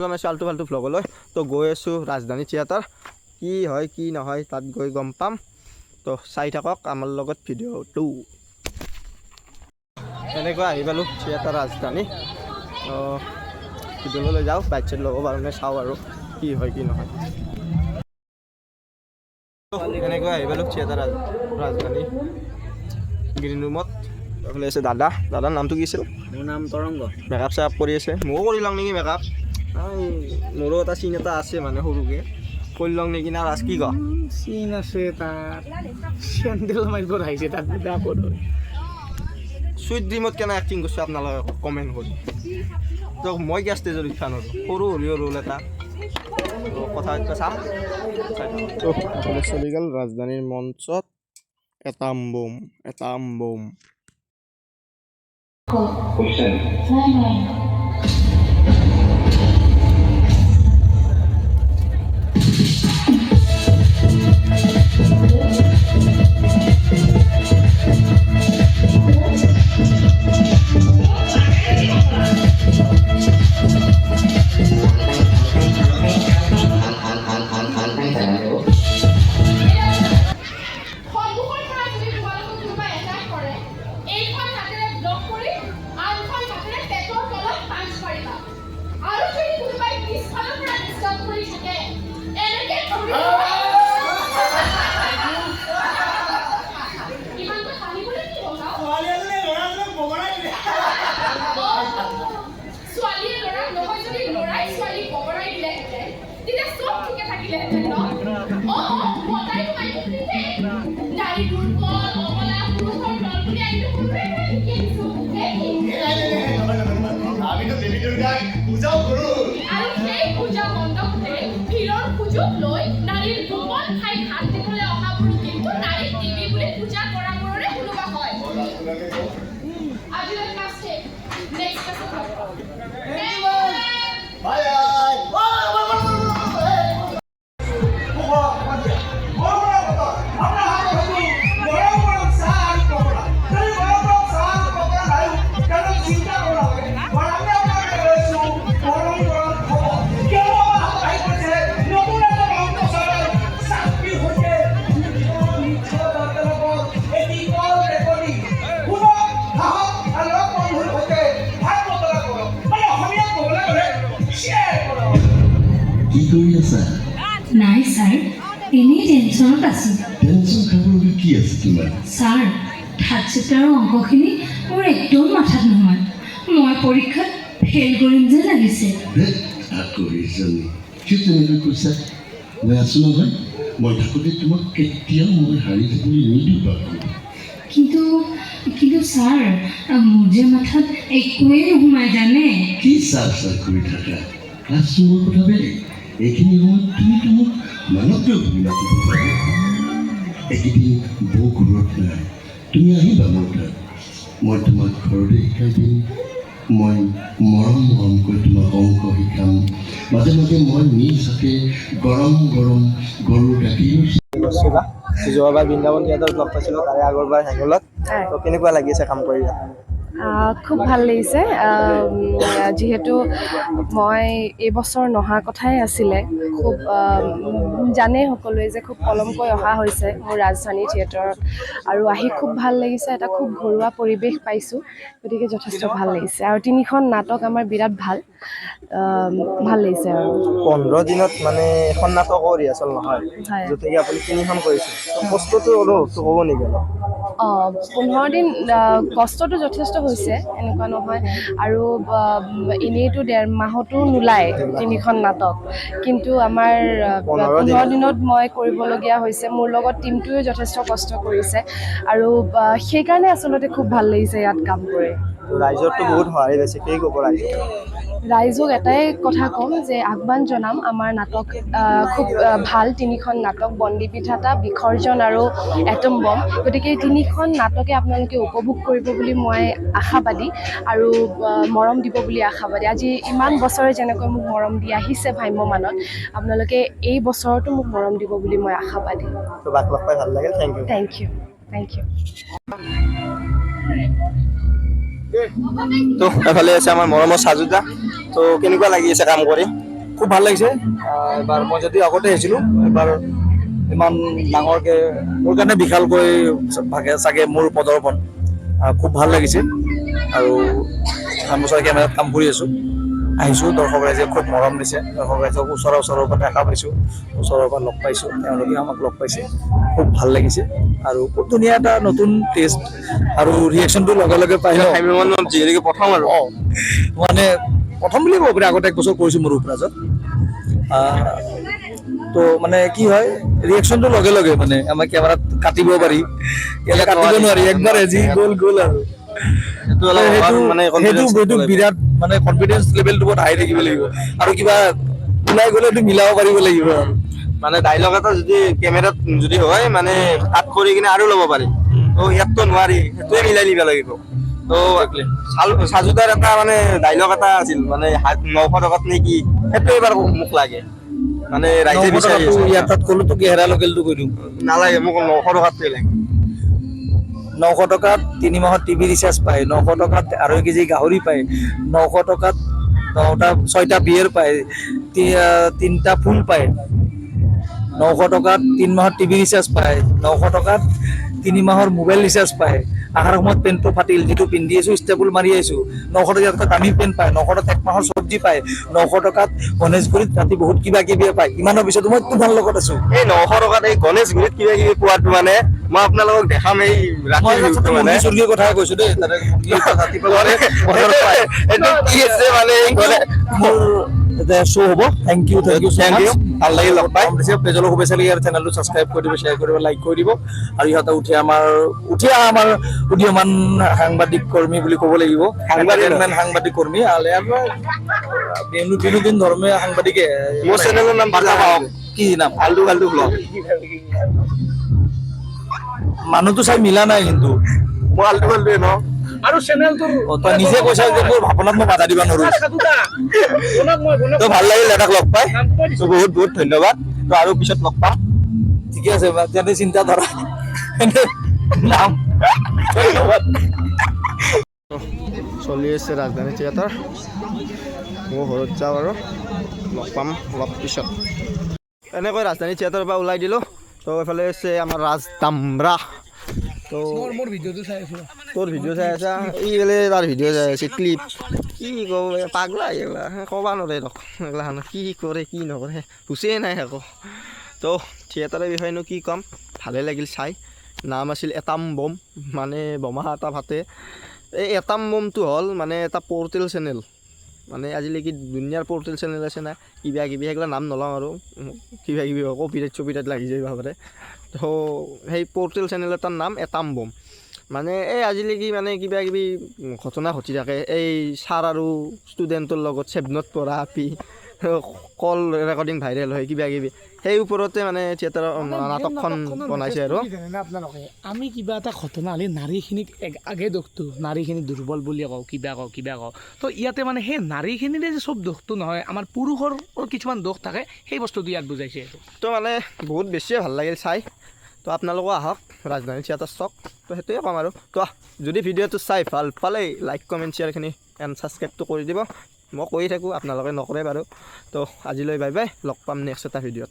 আল্টু ফাল্টু ভ্লগলৈ তো গৈ আছোঁ ৰাজধানী থিয়েটাৰ কি হয় কি নহয় তাত গৈ গম পাম তো চাই থাকক আমাৰ লগত ভিডিঅ'টো এনেকৈ আহি পালোঁ থিয়েটাৰ ৰাজধানী ভিডিঅ'লৈ যাওঁ বাইক চাইড ল'ব কাৰণে চাওঁ আৰু কি হয় কি নহয় এনেকৈ আহি পালোঁ থিয়েটাৰ ৰাজধানী গ্ৰীণ ৰুমত এইফালে আছে দাদাৰ নামটো কি আছিল মোৰ নাম তৰংগ মেকআপ চেকআপ কৰি আছে ময়ো কৰি লওঁ নেকি মেকআপ মোৰো এটা চিন এটা আছে মানে সৰুকৈ কৰি লওঁ নেকি না ৰাজ কি ক চিন আছে তাত চেণ্ডেল মাৰিব আহিছে তাত চুইট ড্ৰিমত কেনে এক্টিং কৰিছোঁ আপোনালোকে কমেণ্ট কৰি তো মই কিয় ষ্টেজত উঠা নোৱাৰোঁ সৰু হ'লেও ৰোল এটা কথা পাতিব চাম চলি গ'ল ৰাজধানীৰ মঞ্চত এটাম বোম নাই স্যাৰ এনেই টেনশনত আছো টেনশন খাবলৈ কি আছে তোমাৰ স্যাৰ থাৰ্ড চেপ্টাৰৰ অংকখিনি মোৰ একদম মাথাত নহয় মই পৰীক্ষাত ফেইল কৰিম যেন লাগিছে আকৌ এইজনী কি তেনেকৈ কৈছা মই আছো নহয় মই থাকোঁতে তোমাক কেতিয়াও মই হাৰি থাকিবলৈ নিদিওঁ কিন্তু স্যাৰ মোৰ যে মাথাত একোৱেই নোসোমাই জানে কি চাৰ কৰি থাকা ক্লাছৰুমৰ কথা বেলেগ এইখিনি সময়ত তুমিতো মোক মানৱীয় ভূমিকা দিব পাৰা এইকেইদিন বহু ঘৰত নাই তুমি আহিবা মোৰ তাত মই তোমাক ঘৰতে শিকাই দিম মই মৰমকৈ তোমাক অংক শিকাম মাজে মাজে মই নিজ হাতে গৰম গৰুৰ গাখীৰ যোৱাবাৰ বৃন্দাবন থিয়েটাৰত লগ পাইছিলোঁ তাৰে আগৰবাৰ হেঙুলত তো কেনেকুৱা লাগিছে কাম কৰি খুব ভাল লাগিছে যিহেতু মই এইবছৰ নহা কথাই আছিলে খুব জানে সকলোৱে যে খুব পলমকৈ অহা হৈছে মোৰ ৰাজধানী থিয়েটাৰত আৰু আহি খুব ভাল লাগিছে এটা খুব ঘৰুৱা পৰিৱেশ পাইছোঁ গতিকে যথেষ্ট ভাল লাগিছে আৰু তিনিখন নাটক আমাৰ বিৰাট ভাল লাগিছে আৰু 15 দিনত মানে এখন নাটকৰ ৰিহাৰ্চেল নহয় গতিকে আপুনি তিনিখন কৰিছে কষ্টটো অনুভৱটো ক'ব নেকি 15 দিন কষ্টটো যথেষ্ট হৈছে এনেকুৱা নহয় আৰু এনেইতো 1.5 মাহতো নোলায় তিনিখন নাটক কিন্তু আমাৰ 15 দিনত মই কৰিবলগীয়া হৈছে মোৰ লগত টিমটোৱে যথেষ্ট কষ্ট কৰিছে আৰু সেইকাৰণে আচলতে খুব ভাল লাগিছে ইয়াত কাম কৰি ৰাইজৰটো বহুত সহায় পাইছে কি ক'ব ৰাইজক এটাই কথা ক'ম যে আহ্বান জনাম আমাৰ নাটক খুব ভাল তিনিখন নাটক বন্দী বিধাতা বিসৰ্জন আৰু এটম বম গতিকে এই তিনিখন নাটকে আপোনালোকে উপভোগ কৰিব বুলি মই আশাবাদী আৰু মৰম দিব বুলি আশাবাদী আজি ইমান বছৰে যেনেকৈ মোক মৰম দি আহিছে ভ্ৰাম্যমানত আপোনালোকে এই বছৰতো মোক মৰম দিব বুলি মই আশাবাদী ভাল লাগিল থেংক ইউ তো এফালে আছে আমাৰ মৰমৰ সাজুদা তো কেনেকুৱা লাগি আছে কাম কৰি খুব ভাল লাগিছে এবাৰ মই যদি আগতে আহিছিলোঁ এবাৰ ইমান ডাঙৰকৈ মোৰ কাৰণে বিশালকৈ চাগে মোৰ পদৰ্পণ খুব ভাল লাগিছে আৰু ইমান বছৰ কেমেৰাত কাম কৰি আছোঁ আহিছোঁ দৰ্শক ৰাইজে খুব মৰম দিছে দৰ্শক ৰাইজক ওচৰৰ পৰা দেখা পাইছোঁ ওচৰৰ পৰা লগ পাইছোঁ তেওঁলোকে আমাক লগ পাইছে খুব ভাল লাগিছে আৰু খুব ধুনীয়া এটা নতুন টেষ্ট আৰু ৰিয়েকশ্যনটো লগে লগে পাই যিহেতুকে প্ৰথম আৰু মানে প্ৰথম বুলি ক'ব পাৰি আগতে 1 বছৰ কৰিছোঁ মোৰ উপৰাজত তো মানে কি হয় ৰিয়েকশ্যনটো লগে লগে মানে আমাৰ কেমেৰাত কাটিব পাৰি ইয়াত কাটিব নোৱাৰি একবাৰে যি গ'ল আৰু সেইটো বিৰাট মানে কনফিডেন্স লেভেলটো বহুত হাই থাকিব লাগিব আৰু কিবা ওলাই গ'লে এইটো মিলাব পাৰিব লাগিব আৰু মানে ডাইলগ এটা যদি কেমেৰাত যদি হয় মানে কাট কৰি কিনে আৰু ল'ব পাৰি তো ইয়াততো নোৱাৰি সেইটোৱে মিলাই দিব লাগিব তো সাজুদাৰ এটা মানে ডাইলগ এটা আছিল মানে 900 টকাত নে কি সেইটো এবাৰ মোক লাগে মানে ৰাইজে বিচাৰি আছে ইয়াত তাত ক'লো তো গেহেৰা লোকেলটো কৈ দিওঁ নালাগে মোক 900 টকাতটোৱে লাগে 900 টকাত 3 মাহত টিভি ৰিচাৰ্জ পায় 900 টকাত 2.5 কেজি গাহৰি পায় 900 টকাত 6টা বিয়েৰ পায় 3টা ফুল পায় 900 টকাত 3 মাহত টিভি ৰিচাৰ্জ পায় 900 টকাত 3 মাহৰ মোবাইল ৰিচাৰ্জ পায় আহাৰ সময়ত পেণ্টটো ফাটিল যিটো পিন্ধি আছোঁ ষ্টেবল মাৰি আহিছোঁ 900 টকাত দামী পেণ্ট পায় 900 টকাত 1 মাহৰ চব্জি পায় 900 টকাত গণেশগুৰিত ৰাতি বহুত কিবা কিবি পায় ইমানৰ পিছত মই তোমাৰ লগত আছোঁ এই 900 টকাত এই গণেশগুৰিত কিবা কিবি পোৱাটো মানে মই আপোনালোকক দেখাম এই ৰাতি মানে চুৰ্গীৰ কথা কৈছোঁ দেই তাতে ৰাতিপুৱা এইটো কি আছে মানে মোৰ শ্ব' হ'ব থেংক ইউ ভাল লাগিল লগ পাই পেজলৈ শুভেচ্ছা লাগি আৰু চেনেলটো ছাবস্ক্ৰাইব কৰি দিব শ্বেয়াৰ কৰিব লাইক কৰি দিব আৰু ইহঁতে উঠি আমাৰ উদীয়মান সাংবাদিক কৰ্মী বুলি ক'ব লাগিব সাংবাদিক কৰ্মী বিনোদিন ধৰ্মে সাংবাদিকে মোৰ চেনেলৰ নাম বাটা পাওক কি নাম ফাল্টু ব্লগ মানুহটো চাই মিলা নাই কিন্তু মই ফাল্টুৱে ন আৰু চেনেলটোৰ তই নিজে কৈছা যে মোৰ ভাৱনাত মই বাধা দিব নোৱাৰো তো ভাল লাগিল দাদাক লগ পাই তো বহুত বহুত ধন্যবাদ তো আৰু পিছত লগ পাম ঠিকে আছে তেন্তে চিন্তা ধৰা নাম ধন্যবাদ চলি আছে ৰাজধানী থিয়েটাৰ মই ঘৰত যাওঁ আৰু লগ পাম অলপ পিছত এনেকৈ ৰাজধানী থিয়েটাৰৰ পৰা ওলাই দিলোঁ তো এইফালে আছে আমাৰ ৰাজ দামৰা তো মোৰ ভিডিঅ'টো চাই আছোঁ তোৰ ভিডিঅ' চাই আছা এইফালে তাৰ ভিডিঅ' চাই আছে ক্লিপ কি ক'ব পাগলা এইগিলা ক'ব নোৱাৰে ৰখ এইগিলাখান কি কৰে কি নকৰে হুচেই নাই আকৌ তো থিয়েটাৰৰ বিষয়েনো কি ক'ম ভালেই লাগিল চাই নাম আছিল এটাম বম মানে বোমা এটা ফাটে এই এটাম বমটো হ'ল মানে এটা পৰ্টেল চেনেল মানে আজিলৈকে দুনিয়াৰ পৰ্টেল চেনেল আছে না কিবা কিবি সেইগিলা নাম নলওঁ আৰু কিবা কিবি কপিৰাইট লাগি যায় পাৰে তো সেই পৰ্টেল চেনেল এটাৰ নাম এটাম বম মানে এই আজিলৈকে মানে কিবা কিবি ঘটনা ঘটি থাকে এই ছাৰ আৰু ষ্টুডেণ্টৰ লগত ছেভেনত পঢ়া আপি কল ৰেকৰ্ডিং ভাইৰেল হয় কিবা কিবি সেই ওপৰতে মানে থিয়েটাৰৰ নাটকখন বনাইছে আৰু আপোনালোকে আমি কিবা এটা ঘটনা হ'লে নাৰীখিনিক আগে দোষটো নাৰীখিনি দুৰ্বল বুলি কওঁ কিবা কওঁ তো ইয়াতে মানে সেই নাৰীখিনিৰে যে চব দোষটো নহয় আমাৰ পুৰুষৰ কিছুমান দোষ থাকে সেই বস্তুটো ইয়াত বুজাইছে তো মানে বহুত বেছিয়ে ভাল লাগিল চাই তো আপোনালোকো আহক ৰাজধানী থিয়েটাৰ চাওক তো সেইটোৱে ক'ম আৰু তো যদি ভিডিঅ'টো চাই ভাল পালে লাইক কমেণ্ট শ্বেয়াৰখিনি এণ্ড ছাবস্ক্ৰাইবটো কৰি দিব মই কৈ থাকোঁ আপোনালোকে নকৰে বাৰু তো আজিলৈ বাই বাই লগ পাম নেক্সট এটা ভিডিঅ'ত